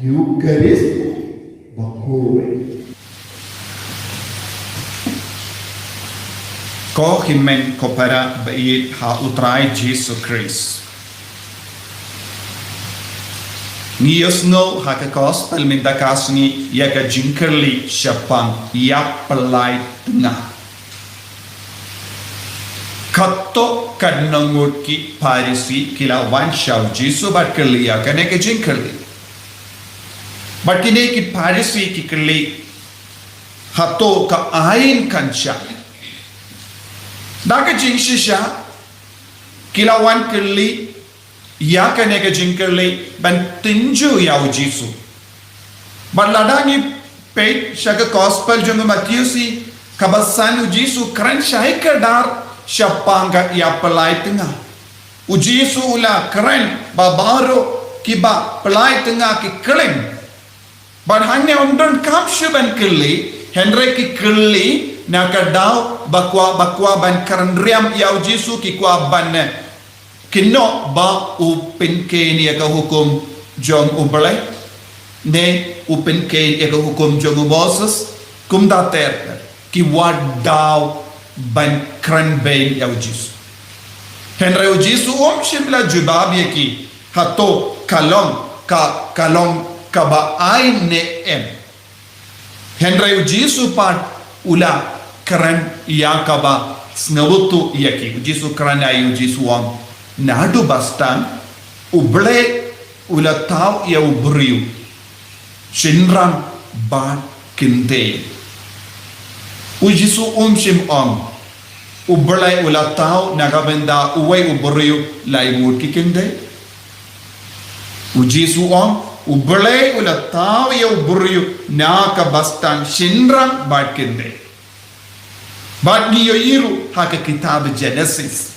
Eucharis Bakhuid. Ko himen ko para bait ha utray Jisu Christ. Ngiyosno ha ka gospel mindakas ni ya ka Jingkren Shaphang ya pelai tengah. Kito kadnangut ki parisi kila wanshaw Jisu bat kerli ya kane ka Jingkren. Bat kine ki parisi ki kerli hato Ka Iing Ka Sem. Daga Jingshisha kilawan kerli ya kane ka Jingkren ban tinju ya Jisu. Ban ladangi pe shaga gospel Joby Mathew si kabasan Jisu keren syai kadar Shaphang Ka ya pelai tengah. Jisu ula keren babaro kiba pelai tengah ki keleng. Ban hanya umdon kam shuban kerli Henry ki kerli nakadaw bakwa ban karendriam ya Jisu ki kwa ban kino ba Pynkoit ya ka hukum JONG Uwei ne Pynkoit ya ka hukum JONG Moses kum dater ki wadaw ban kran ben ya Jisu Henry Jisu shimla jubab ya ki hato kalong kaba ai ne em Henry Jisu pat ula keren ya kaba Sngewbha yaki Jisu keren ayu Jisu wang nadu bastan uble ula taw ya ubriu shinram ba kinte Jisu shim uble ula taw nagabenda Uwei ubriu laimut ki kinte Jisu uble ula taw ya ubriu na ka bastan shinram ba kinte Bat niyo iru haka kitab Genesis.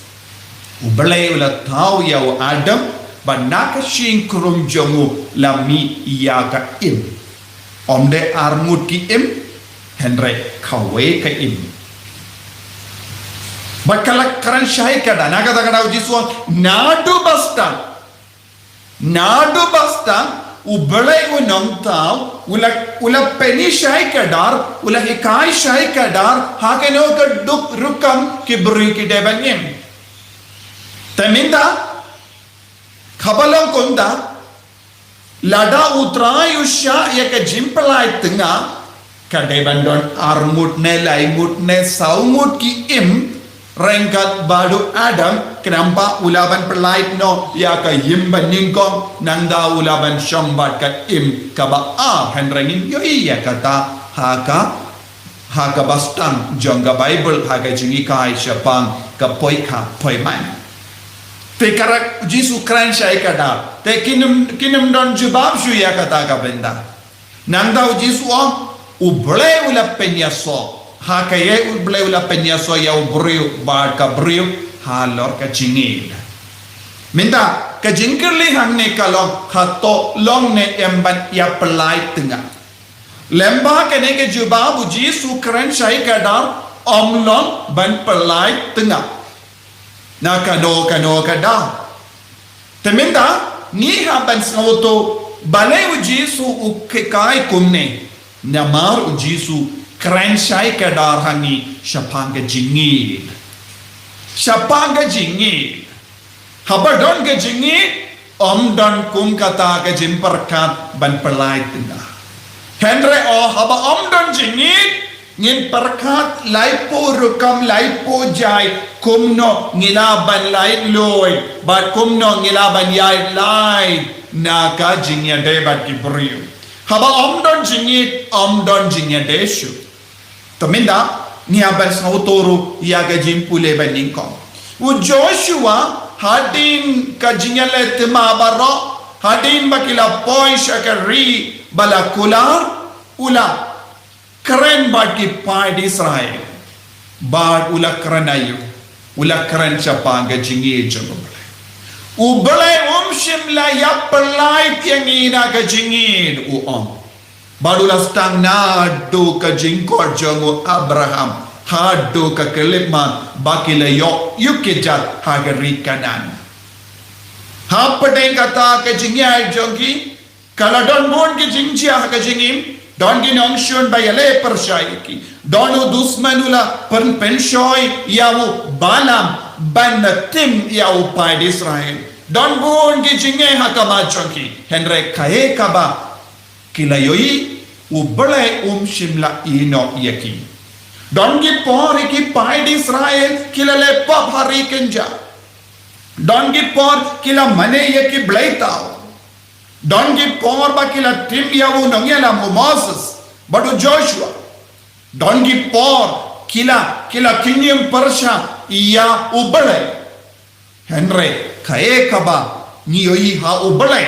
Ublay ula tao yaw Adam ba nakashing kurum jongu lami iya ka im. Omde armut ki im Henry Kwei ka im. Bat kalak karan syai kada nakatagadaw Jisu nadu bastan ublay unang tao ula peni syai kadar ula hikai syai kadar hakeno ka duk rukam ki beri ki debanyem teminda khabalang konda lada utrai usya ya ka jimpelai tengah ka debandon armut ne laimut ne saumut ki im rengkat badu Adam kenapa ulaban pelait no ya ka yimban ningkong nanda ulaban syambat ka im ka ba henrengin yo iya kata haka bastang jongga Bible haka jingikai Shaphang ka poiman te karak Jisu kran syai kada te kinum don jubab shu ya kata ka benda nanda Jisu uble ula penyaso haka ye uble ula penyaso ya ubriu ba ka briu halor ka Jingngeit minta ka Jingkren hangne kalong hato long ne emban ya pelai tengah lemba kene ke jubab Jisu keren syai kadar omlong ban pelai tengah na kano kada teminta ni haban Sngewbha balai Jisu ukekai kumne namar Jisu keren syai kadar hangi Shaphang Ka Jingngeit habadon ka Jingngeit omdon kum kata ka jimperkat ban pelai tengah Henry haba omdon Jingngeit ngin perkat laipo rukam laipo jai kumno ngilaban lait loy bat kumno ngilaban yai lai na ka Jingngeit debat ki beriu haba omdon Jingngeit desu teminda ni aban Sngewbha ya ka jimpule ban ningkong Joshua hadin ka Jingngeit temabaro hadin bakila poi syakari balakular ula keren bagi pai di Israel bad ula keren ayu ula keren Shaphang Ka Jingngeit ublay shimla ya pelai yang ina ka Jingngeit barulah stang nado ka jingkor jongo Abraham hado ka kelipman bakila yukijat hagari kanan hapadeng kata ka Jingngeit jongi Kalau don bon ki jingjia ka jingim, don ki Nongstoin ba yale persyai ki. Dohnud dusmanula penshoi yawu balam ban tim yawu pai Israel. Don bon ki jingge hakamachon ki. Henry kae kaba kilayoi ubale shimla ino yaki. Don ki por ki pai Israel kilale pop hari kenja. Don ki por kila mane yaki blaitao. Don ki por ba kila tim yawu nongela Moses badu Joshua. Don ki por kila kingdom Persha ia ubale. Henry kae kaba niyoi ha ubale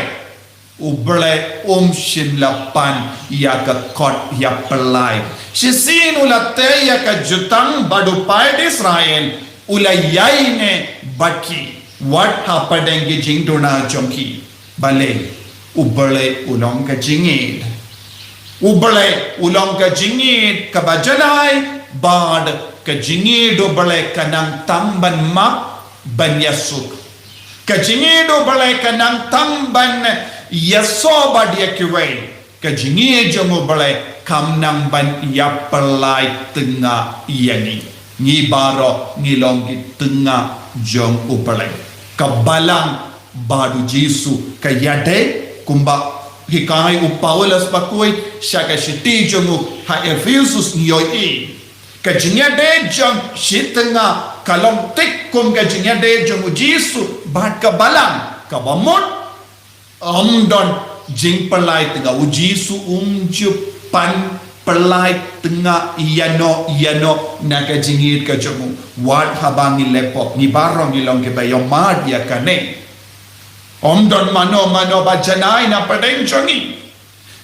shimla pan ia ka kot ia pelai. Shisin ulate ia ka jutang badu pai Israel ulayai ne baki. What happened in Jingduwai jonki bale ubale ulong ka Jingngeit. Ubale ulong ka Jingngeit ka bajalai bad ka Jingngeit ubale kanang tamban map ban yasuk. Ka Jingngeit ubale kanang tamban yaso bad yakwei. Ka Jingngeit jong ubale kam nang ban yapalai tengah yani. Ni baro ngilong ki tengah jong ubale. Kabalang badu Jisu kayade kumba hikai upaulas Bakhuid syaka shiti jongu ha Efesus nyoi ka jingade jong shitenga kalong tik kum ka jingade jongu Jisu bad kabalang kabamut amdon jing pelai tengah Jisu jupan pelai tengah iano naga Jingngeit ka jongu wat habangi lepop ni barong ilong ke bayo mad ya kane omdon mano bajanai na padeng jongi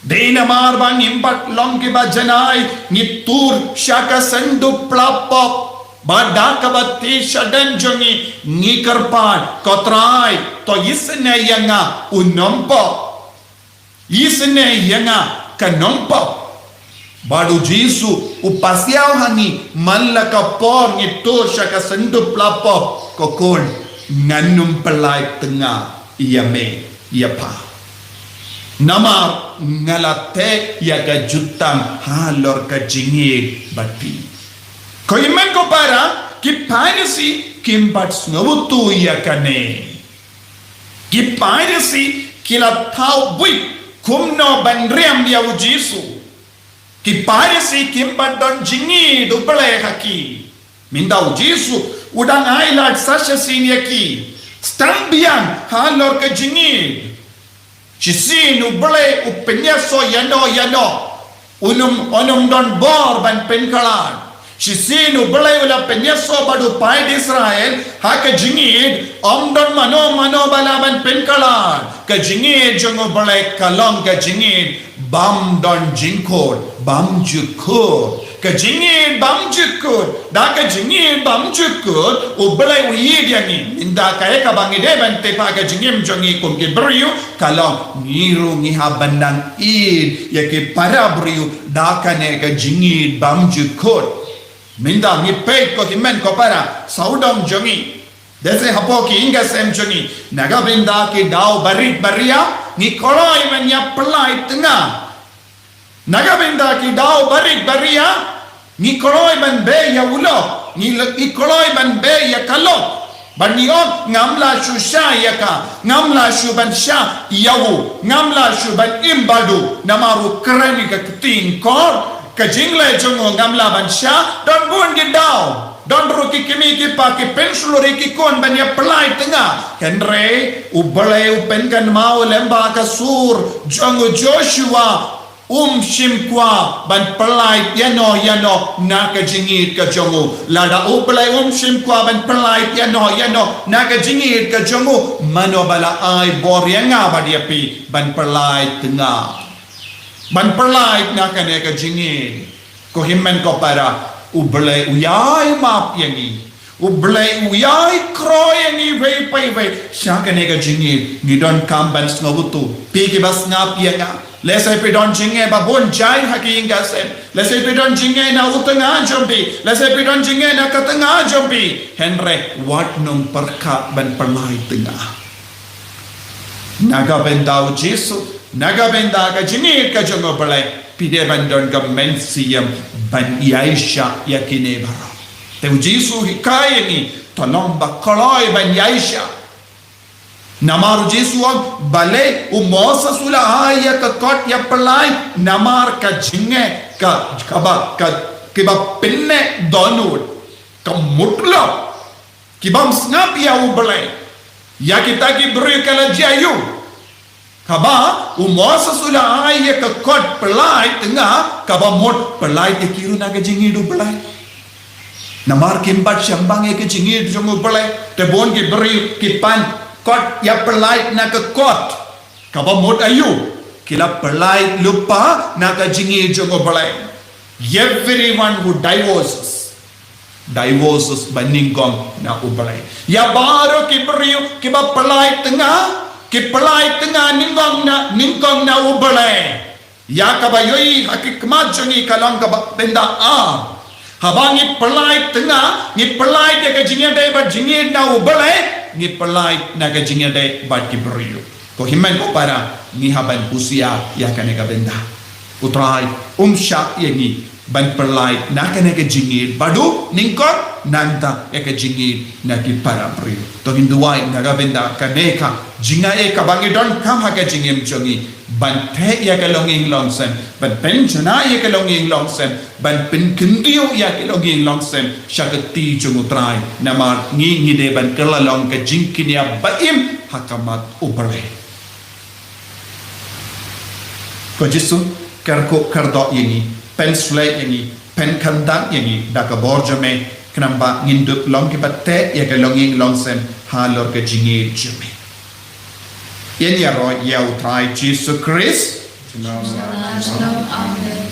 dina mar bang impat long ke bajanai ni tur syaka sendu plapop badaka batti shadan jongi ni karpan kotrai to isne yanga unompo isne yanga kanompo badu Jisu upasiaw hani malaka por ngito siya ka sendu plapo kokon nganum pelai tengah iyame iyapa nama ngalate ya ka jutang halor ka Jingngeit bati ko iman ko para ki piracy kimbat Sngewbha ya kane ki piracy kila tau bui kumno banriam dia Jisu ki piracy kimbat don Jingngeit ubale haki mindau Jisu udang ailat sasha sinya ki stambian halor ka Jingngeit chisin ubale upenyaso yano unum don bor ban penkalan chisin ubale ula penyaso badu pai Israel haka Jingngeit don mano balaban penkalan ka Jingngeit jong ubale kalong ka Jingngeit bam don jingkor bam jukur ka Jingngeit bam jukur da ka Jingngeit bam jukur ubelai uyid yani inda kaya ka bangi deban tepa ka Jingngeit jongi kum ke beriu kalau ngiru ngiha bandang id ya ke para beriu da ka ne ka Jingngeit bam jukur minda ngi pek ko himen ko para saudong jongi dese hapo Ka Iing Ka Sem jongi naga binda ki dau barit baria ni koloi menya pelai tengah naga binda ki dau barik baria ni koloi ban be ya ulo ni koloi ban be ya kalo baniok ngamla shu sha ya ka ngamla shu ban sha yawu ngamla shu ban imbadu namaru kreni ka tin kor ka jingle jongo ngamla ban sha don bun ki dau don ruki kimi ki pa ki pensulori ki kon ban ya pelai tengah henre ubale upenkan mau lemba ka sur jongo Joshua shimkwa ban pelai yano na ka Jingngeit ka jongo lada ubale shimkwa ban pelai yano na ka Jingngeit ka jongo mano bala ai bor yanga badiapi ban pelai tengah ban pelai na ka ne ka Jingngeit ko himmen ko para ubale uyai map yangi ubale uyai kroy yangi vei syaka ne ka Jingngeit ngidon kamban Sngewbha piki bas ngap yanga lesai pidon Jingngeit babon jai Ka Iing Ka Sem lesai pidon Jingngeit na utengah jompi lesai pidon Jingngeit na katengah jompi henre wat nung perka ban pelai tengah naga bentau Jisu naga benda ka Jingngeit ka jongo balai pide bandon ka mensiam ban yaisha yakine bara te Jisu hikai ni tolong bakoloi ban yaisha namar Jisu balai umosa sula ya ka kot ya pelai namar ka Jingngeit ka kiba pinne Dohnud ka mutlo kibam Sngewbha ya balai ya kita ki beri kala jayu kaba umosa sula ya ka kot pelai tengah kaba mot pelai te kiru na ka Jingngeit pelai namar kimbat syambang ya ka Jingngeit jongo pelai te bon ki beri kipan kot ya pelai na ka kot kaba mot ayu kila pelai lupa na ka Jingngeit jongo pelai everyone who divorces baningkong na ubalay ya baro kibriyo kiba pelai tengah ningkong na ubalay ya kabayoy hakikmat jongi kalang kaba benda habang pelai tengah pelai de ka Jingngeit ba Jingngeit na ubalay pelai na ka Jingngeit ba kibriyo ko himan ko para haban usia ya kaneka benda utrai syak yangi ban pelai nak kena ke Jingngeit badu ningkon nanta ke Jingngeit na ki para pri to Jingduwai naga benda kaneka jingai ka bangi don kam ha ke Jingngeit jongi ban the ya ke longing longsen ban penjana ya ke longing longsen ban pinkindio ya ke longing longsen syakati jungutrai namar ngi de ban kelalong ke jingkin ya baim hakamat ubare ko Jisu karko kardo ini pen slate ini pen kandak ini da ka borjame knamba nginduk long ki batte ya ka longing longsen halor ka Jingngeit jame yen ya ro ya utrai Jisu Christ Shalom, amen.